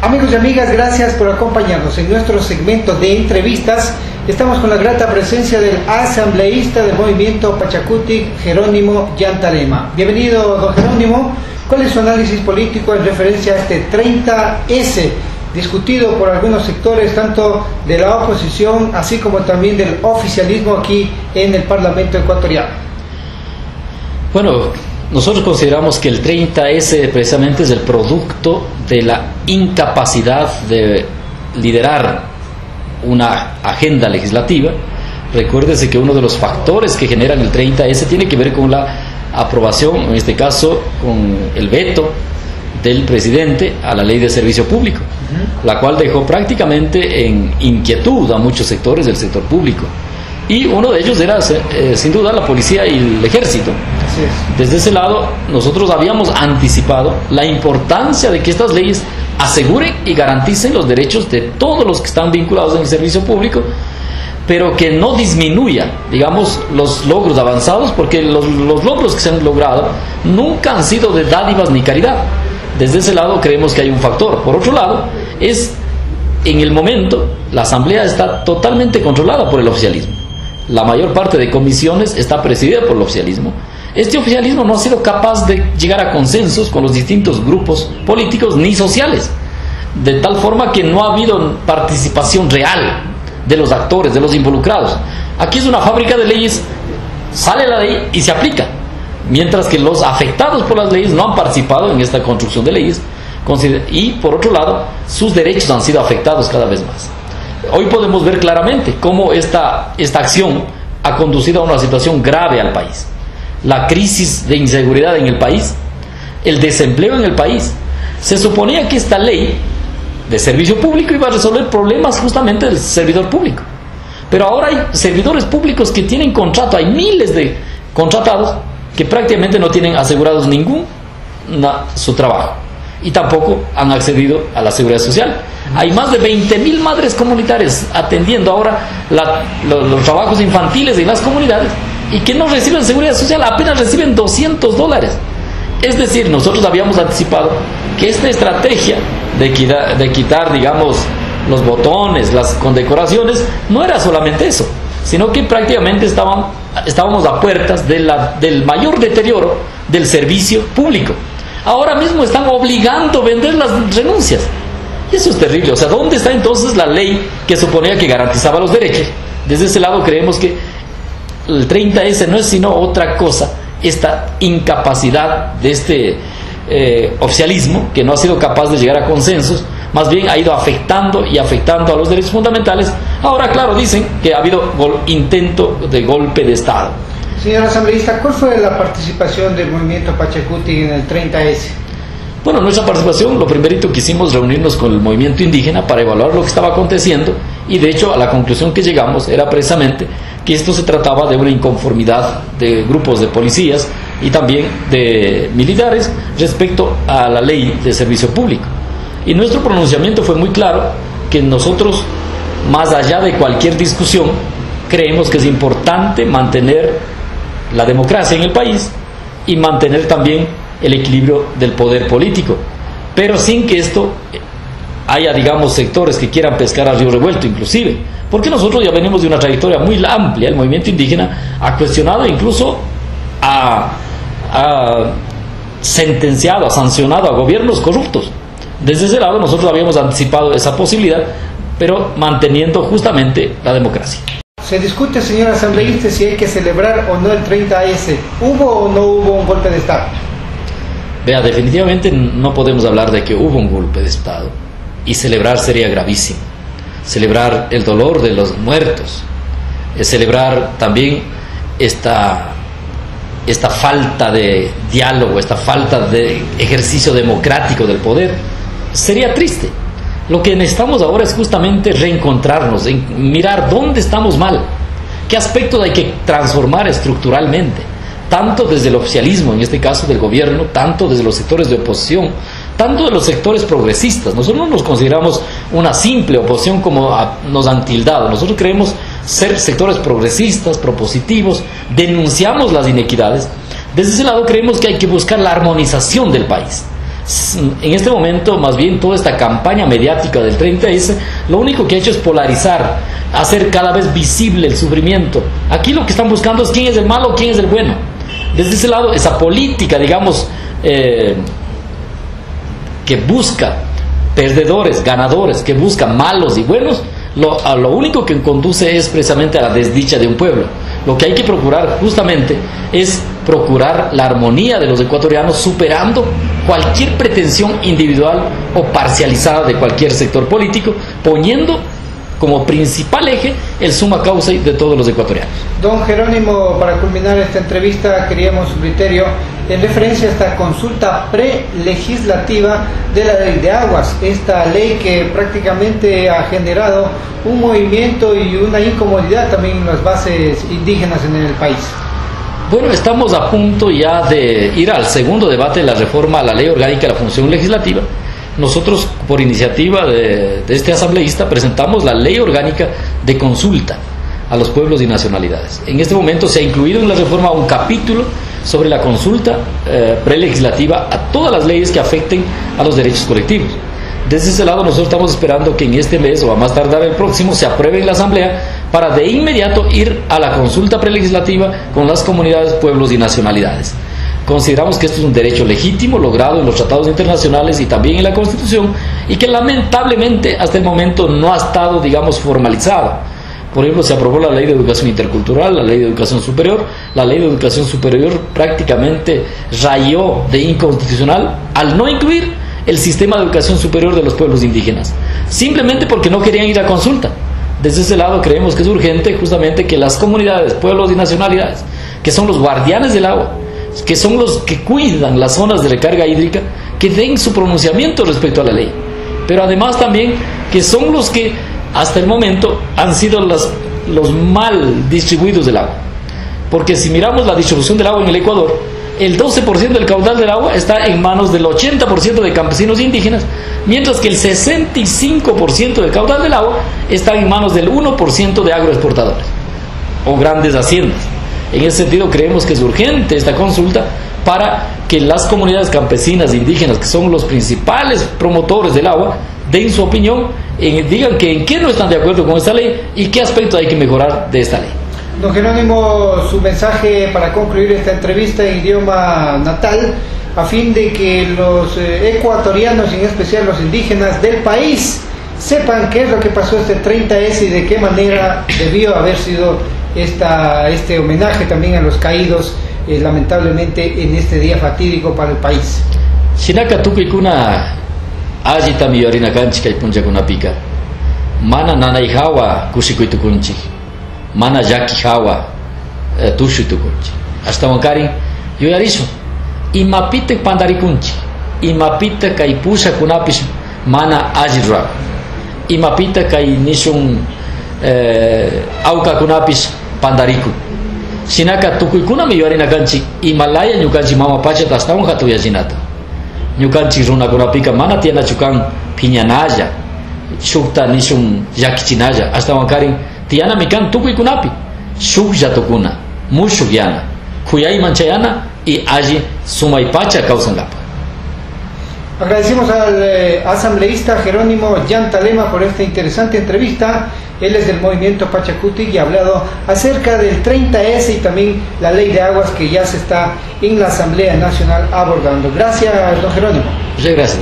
Amigos y amigas, gracias por acompañarnos en nuestro segmento de entrevistas. Estamos con la grata presencia del asambleísta del movimiento Pachakutik, Jerónimo Yantalema. Bienvenido, don Jerónimo. ¿Cuál es su análisis político en referencia a este 30S, discutido por algunos sectores, tanto de la oposición, así como también del oficialismo aquí en el Parlamento ecuatoriano? Bueno, nosotros consideramos que el 30S precisamente es el producto de la incapacidad de liderar una agenda legislativa. Recuérdese que uno de los factores que generan el 30S tiene que ver con la aprobación, en este caso con el veto del presidente a la ley de servicio público, la cual dejó prácticamente en inquietud a muchos sectores del sector público. Y uno de ellos era, sin duda, la policía y el ejército. Así es. Desde ese lado, nosotros habíamos anticipado la importancia de que estas leyes aseguren y garanticen los derechos de todos los que están vinculados en el servicio público, pero que no disminuya, digamos, los logros avanzados, porque los logros que se han logrado nunca han sido de dádivas ni caridad. Desde ese lado creemos que hay un factor. Por otro lado, en el momento, la Asamblea está totalmente controlada por el oficialismo. La mayor parte de comisiones está presidida por el oficialismo. Este oficialismo no ha sido capaz de llegar a consensos con los distintos grupos políticos ni sociales, de tal forma que no ha habido participación real de los actores, de los involucrados. Aquí es una fábrica de leyes, sale la ley y se aplica, mientras que los afectados por las leyes no han participado en esta construcción de leyes, y por otro lado, sus derechos han sido afectados cada vez más. Hoy podemos ver claramente cómo esta acción ha conducido a una situación grave al país. La crisis de inseguridad en el país, el desempleo en el país. Se suponía que esta ley de servicio público iba a resolver problemas justamente del servidor público. Pero ahora hay servidores públicos que tienen contrato, hay miles de contratados que prácticamente no tienen asegurados su trabajo y tampoco han accedido a la seguridad social. Hay más de 20.000 madres comunitarias atendiendo ahora los trabajos infantiles en las comunidades y que no reciben seguridad social, apenas reciben $200. Es decir, nosotros habíamos anticipado que esta estrategia de quitar, digamos, los botones, las condecoraciones, no era solamente eso, sino que prácticamente estábamos a puertas del mayor deterioro del servicio público. Ahora mismo están obligando a vender las renuncias. Y eso es terrible. O sea, ¿dónde está entonces la ley que suponía que garantizaba los derechos? Desde ese lado creemos que el 30S no es sino otra cosa, esta incapacidad de este oficialismo que no ha sido capaz de llegar a consensos, más bien ha ido afectando a los derechos fundamentales. Ahora, claro, dicen que ha habido intento de golpe de Estado. Señor asambleísta, ¿cuál fue la participación del movimiento Pachakutik en el 30S? Bueno, nuestra participación, lo primerito que hicimos reunirnos con el movimiento indígena para evaluar lo que estaba aconteciendo, y de hecho a la conclusión que llegamos era precisamente que esto se trataba de una inconformidad de grupos de policías y también de militares respecto a la ley de servicio público. Y nuestro pronunciamiento fue muy claro, que nosotros, más allá de cualquier discusión, creemos que es importante mantener la democracia en el país y mantener también el equilibrio del poder político, pero sin que esto haya, digamos, sectores que quieran pescar a río revuelto, inclusive, porque nosotros ya venimos de una trayectoria muy amplia. El movimiento indígena ha cuestionado, incluso ha sentenciado, ha sancionado a gobiernos corruptos. Desde ese lado nosotros habíamos anticipado esa posibilidad, pero manteniendo justamente la democracia. Se discute, señor asambleísta, si hay que celebrar o no el 30S. ¿Hubo o no hubo un golpe de Estado? Vea, definitivamente no podemos hablar de que hubo un golpe de Estado, y celebrar sería gravísimo. Celebrar el dolor de los muertos, celebrar también esta falta de diálogo, esta falta de ejercicio democrático del poder, sería triste. Lo que necesitamos ahora es justamente reencontrarnos, en mirar dónde estamos mal, qué aspectos hay que transformar estructuralmente, tanto desde el oficialismo, en este caso del gobierno, tanto desde los sectores de oposición, tanto de los sectores progresistas. Nosotros no nos consideramos una simple oposición como nos han tildado. Nosotros creemos ser sectores progresistas, propositivos, denunciamos las inequidades. Desde ese lado creemos que hay que buscar la armonización del país. En este momento, más bien, toda esta campaña mediática del 30S, lo único que ha hecho es polarizar, hacer cada vez visible el sufrimiento. Aquí lo que están buscando es quién es el malo, quién es el bueno. Desde ese lado, esa política, digamos, que busca perdedores, ganadores, que busca malos y buenos, lo único que conduce es precisamente a la desdicha de un pueblo. Lo que hay que procurar justamente es procurar la armonía de los ecuatorianos, superando cualquier pretensión individual o parcializada de cualquier sector político, poniendo como principal eje el summa causa de todos los ecuatorianos. Don Jerónimo, para culminar esta entrevista, queríamos su criterio en referencia a esta consulta prelegislativa de la ley de aguas, esta ley que prácticamente ha generado un movimiento y una incomodidad también en las bases indígenas en el país. Bueno, estamos a punto ya de ir al segundo debate de la reforma a la Ley Orgánica de la Función Legislativa. Nosotros, por iniciativa de este asambleísta, presentamos la Ley Orgánica de Consulta a los pueblos y nacionalidades. En este momento se ha incluido en la reforma un capítulo sobre la consulta prelegislativa a todas las leyes que afecten a los derechos colectivos. Desde ese lado nosotros estamos esperando que en este mes o a más tardar el próximo se apruebe en la Asamblea para de inmediato ir a la consulta prelegislativa con las comunidades, pueblos y nacionalidades. Consideramos que esto es un derecho legítimo logrado en los tratados internacionales y también en la Constitución, y que lamentablemente hasta el momento no ha estado, digamos, formalizado. Por ejemplo, se aprobó la Ley de Educación Intercultural, la Ley de Educación Superior. La Ley de Educación Superior prácticamente rayó de inconstitucional al no incluir el sistema de educación superior de los pueblos indígenas, simplemente porque no querían ir a consulta. Desde ese lado creemos que es urgente justamente que las comunidades, pueblos y nacionalidades, que son los guardianes del agua, que son los que cuidan las zonas de recarga hídrica, que den su pronunciamiento respecto a la ley. Pero además también que son los que hasta el momento han sido los mal distribuidos del agua. Porque si miramos la distribución del agua en el Ecuador, el 12% del caudal del agua está en manos del 80% de campesinos indígenas, mientras que el 65% del caudal del agua está en manos del 1% de agroexportadores o grandes haciendas. En ese sentido creemos que es urgente esta consulta para que las comunidades campesinas e indígenas, que son los principales promotores del agua, den su opinión, digan que en qué no están de acuerdo con esta ley y qué aspectos hay que mejorar de esta ley. Don Jerónimo, su mensaje para concluir esta entrevista en idioma natal, a fin de que los ecuatorianos, y en especial los indígenas del país, sepan qué es lo que pasó este 30S y de qué manera debió haber sido este homenaje también a los caídos, lamentablemente, en este día fatídico para el país. Shinaka tukuikuna ajita miyorina kanchi kay puncha kuna pika. Mana nanaihawa kushikuitukunchi. Mana yakihawa tushuitukunchi. Hasta wankarin yoyarisho. Imapite pandarikunchi. Imapite kay pusha kunapish mana ajirra. Imapite kay nishun auka kunapis pandariku. Shinaka tukuikuna miyorina kanchi. Himalaya ñukanchi mama pacha tastawan hatuya jinata. Ñukanchi runa kunapika mana tiana chukan piñanaya. Shukta nishun yakichinaya. Hasta wankarin tiana mikan tukuikunapi. Shuk yatukuna. Mushuk yana. Kuyay manchayana y allí sumay pacha causangapa. Agradecemos al asambleísta Jerónimo Yantalema por esta interesante entrevista. Él es del movimiento Pachacutic y ha hablado acerca del 30S y también la ley de aguas que ya se está en la Asamblea Nacional abordando. Gracias, don Jerónimo. Muchas gracias.